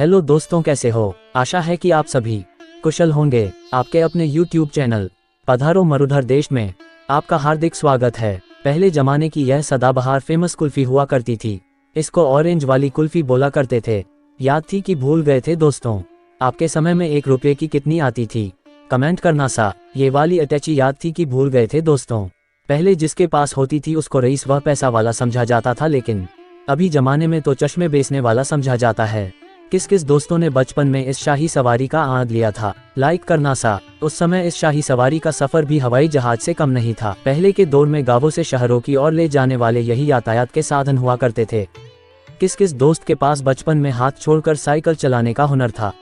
Hello दोस्तों, कैसे हो? आशा है कि आप सभी कुशल होंगे। आपके अपने YouTube चैनल पधारो मरुधर देश में आपका हार्दिक स्वागत है। पहले जमाने की यह सदाबहार फेमस कुल्फी हुआ करती थी। इसको ऑरेंज वाली कुल्फी बोला करते थे। याद थी कि भूल गए थे दोस्तों? आपके समय में 1 रुपये की कितनी आती थी? कमेंट करना सा। ये वाली अटैची याद थी कि भूल गए थे दोस्तों? पहले जिसके पास होती थी उसको रईस व पैसा वाला समझा जाता था, लेकिन अभी जमाने में तो चश्मे बेचने वाला समझा जाता है। किस किस दोस्तों ने बचपन में इस शाही सवारी का आनंद लिया था? लाइक करना सा। उस समय इस शाही सवारी का सफर भी हवाई जहाज से कम नहीं था। पहले के दौर में गांवों से शहरों की ओर ले जाने वाले यही यातायात के साधन हुआ करते थे। किस किस दोस्त के पास बचपन में हाथ छोड़कर साइकिल चलाने का हुनर था?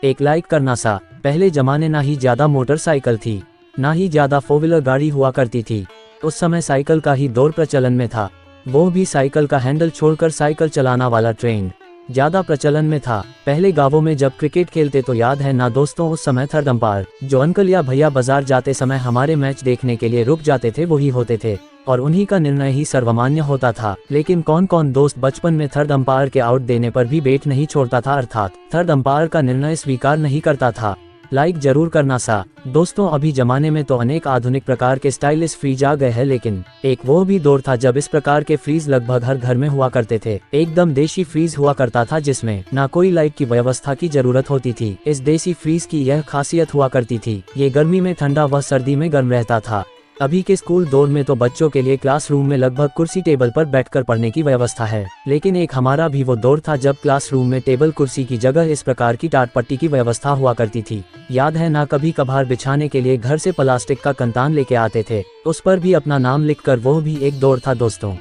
एक लाइक करना सा। पहले जमाने ना ही ज्यादा मोटरसाइकिल थी, ना ही ज्यादा 4 व्हीलर गाड़ी हुआ करती थी। उस समय साइकिल का ही दौर प्रचलन में था, वो भी साइकिल का हैंडल छोड़कर साइकिल चलाना वाला ट्रेंड ज्यादा प्रचलन में था। पहले गांवों में जब क्रिकेट खेलते तो याद है ना दोस्तों, उस समय थर्ड अंपायर जो अंकल या भैया बाजार जाते समय हमारे मैच देखने के लिए रुक जाते थे, वही होते थे और उन्हीं का निर्णय ही सर्वमान्य होता था। लेकिन कौन कौन दोस्त बचपन में थर्ड अंपायर के आउट देने पर भी बैट नहीं छोड़ता था, अर्थात थर्ड अंपायर का निर्णय स्वीकार नहीं करता था? लाइक जरूर करना सा। दोस्तों, अभी जमाने में तो अनेक आधुनिक प्रकार के स्टाइलिश फ्रीज आ गए हैं, लेकिन एक वो भी दौर था जब इस प्रकार के फ्रीज लगभग हर घर में हुआ करते थे। एकदम देशी फ्रीज हुआ करता था जिसमें ना कोई लाइट की व्यवस्था की जरूरत होती थी। इस देसी फ्रीज की यह खासियत हुआ करती थी, ये गर्मी में ठंडा व सर्दी में गर्म रहता था। अभी के स्कूल दौर में तो बच्चों के लिए क्लासरूम में लगभग कुर्सी टेबल पर बैठकर पढ़ने की व्यवस्था है, लेकिन एक हमारा भी वो दौर था जब क्लासरूम में टेबल कुर्सी की जगह इस प्रकार की टाट पट्टी की व्यवस्था हुआ करती थी। याद है ना, कभी कभार बिछाने के लिए घर से प्लास्टिक का कंतान लेके आते थे, उस पर भी अपना नाम लिखकर। वो भी एक दौर था दोस्तों।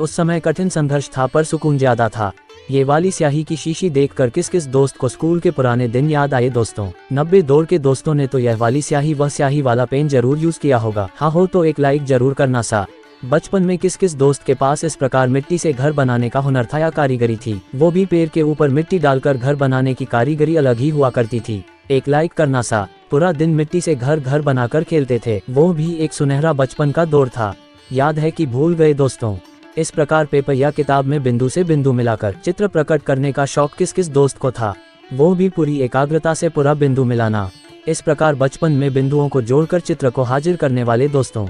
उस समय कठिन संघर्ष था पर सुकून ज्यादा था। ये वाली स्याही की शीशी देखकर किस किस दोस्त को स्कूल के पुराने दिन याद आए दोस्तों? 90 दौर के दोस्तों ने तो यह वाली स्याही व स्याही वाला पेन जरूर यूज किया होगा। हाँ हो तो एक लाइक जरूर करना सा। बचपन में किस किस दोस्त के पास इस प्रकार मिट्टी से घर बनाने का हुनर था या कारीगरी थी? वो भी पेड़ के ऊपर मिट्टी डालकर घर बनाने की कारीगरी अलग ही हुआ करती थी। एक लाइक करना सा। पूरा दिन मिट्टी से घर बनाकर खेलते थे, वो भी एक सुनहरा बचपन का दौर था। याद है कि भूल गए दोस्तों? इस प्रकार पेपर या किताब में बिंदु से बिंदु मिलाकर चित्र प्रकट करने का शौक किस किस दोस्त को था? वो भी पूरी एकाग्रता से पूरा बिंदु मिलाना। इस प्रकार बचपन में बिंदुओं को जोड़कर चित्र को हाजिर करने वाले दोस्तों,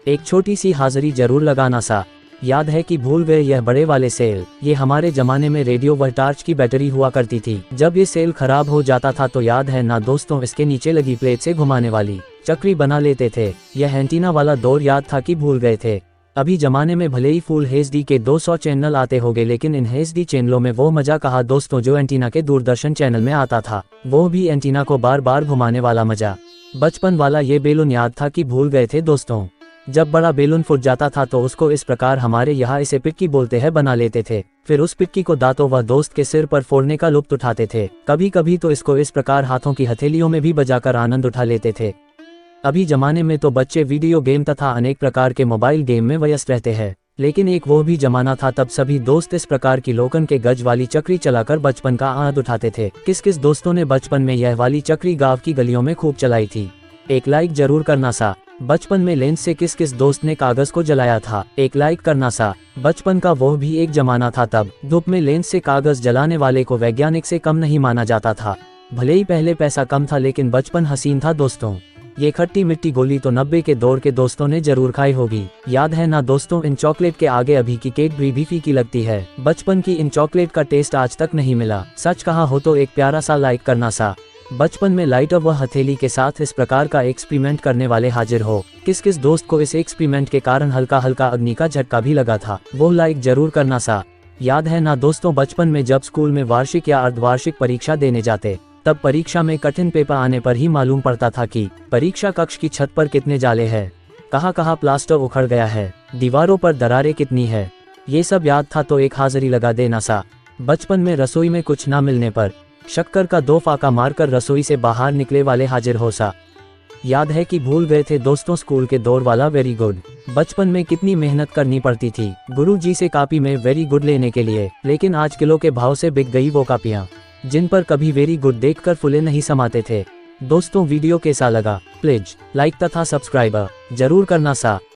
एक छोटी सी हाजिरी जरूर लगाना सा। याद है कि भूल गए यह बड़े वाले सेल? ये हमारे जमाने में रेडियो व टार्च की बैटरी हुआ करती थी। जब ये सेल खराब हो जाता था तो याद है ना दोस्तों, इसके नीचे लगी प्लेट से घुमाने वाली चक्री बना लेते थे। यह एंटीना वाला दौर याद था कि भूल गए थे? अभी जमाने में भले ही फुल एचडी के 200 चैनल आते होंगे, लेकिन इन एचडी चैनलों में वो मजा कहा दोस्तों जो एंटीना के दूरदर्शन चैनल में आता था। वो भी एंटीना को बार बार घुमाने वाला मजा। बचपन वाला ये बेलून याद था कि भूल गए थे दोस्तों? जब बड़ा बेलून फूट जाता था तो उसको इस प्रकार, हमारे यहाँ इसे पिक्की बोलते हैं, बना लेते थे। फिर उस पिक्की को दांतों व दोस्त के सिर पर फोड़ने का लुत्फ उठाते थे। कभी कभी तो इसको इस प्रकार हाथों की हथेलियों में भी बजाकर आनंद उठा लेते थे। अभी जमाने में तो बच्चे वीडियो गेम तथा अनेक प्रकार के मोबाइल गेम में व्यस्त रहते हैं, लेकिन एक वो भी जमाना था तब सभी दोस्त इस प्रकार की लोकन के गज वाली चक्री चलाकर बचपन का आनंद उठाते थे। किस किस दोस्तों ने बचपन में यह वाली चक्री गांव की गलियों में खूब चलाई थी? एक लाइक जरूर करना सा। बचपन में लेंस से किस किस दोस्त ने कागज को जलाया था? एक लाइक करना सा। बचपन का वो भी एक जमाना था तब धूप में लेंस से कागज जलाने वाले को वैज्ञानिक से कम नहीं माना जाता था। भले ही पहले पैसा कम था, लेकिन बचपन हसीन था दोस्तों। ये खट्टी मिट्टी गोली तो 90 के दौर के दोस्तों ने जरूर खाई होगी। याद है ना दोस्तों, इन चॉकलेट के आगे अभी की कैडबरी भी फीकी लगती है। बचपन की इन चॉकलेट का टेस्ट आज तक नहीं मिला। सच कहा हो तो एक प्यारा सा लाइक करना सा। बचपन में लाइटर व हथेली के साथ इस प्रकार का एक्सपेरिमेंट करने वाले हाजिर हो? किस किस दोस्त को इस एक्सपेरिमेंट के कारण हल्का हल्का अग्नि का झटका भी लगा था? वो लाइक जरूर करना सा। याद है ना दोस्तों, बचपन में जब स्कूल में वार्षिक या अर्धवार्षिक परीक्षा देने जाते तब परीक्षा में कठिन पेपर आने पर ही मालूम पड़ता था कि परीक्षा कक्ष की छत पर कितने जाले हैं, कहाँ कहाँ प्लास्टर उखड़ गया है, दीवारों पर दरारें कितनी है। ये सब याद था तो एक हाजिरी लगा देना सा। बचपन में रसोई में कुछ ना मिलने पर शक्कर का 2 फाका मारकर रसोई से बाहर निकले वाले हाजिर हो सा। याद है कि भूल गए थे दोस्तों? स्कूल के दौर वाला वेरी गुड। बचपन में कितनी मेहनत करनी पड़ती थी गुरुजी से कॉपी में वेरी गुड लेने के लिए, लेकिन आज किलो के भाव से बिक गई वो कॉपियाँ जिन पर कभी वेरी गुड देखकर फुले नहीं समाते थे। दोस्तों, वीडियो कैसा लगा? प्लीज लाइक तथा सब्सक्राइब जरूर करना सा।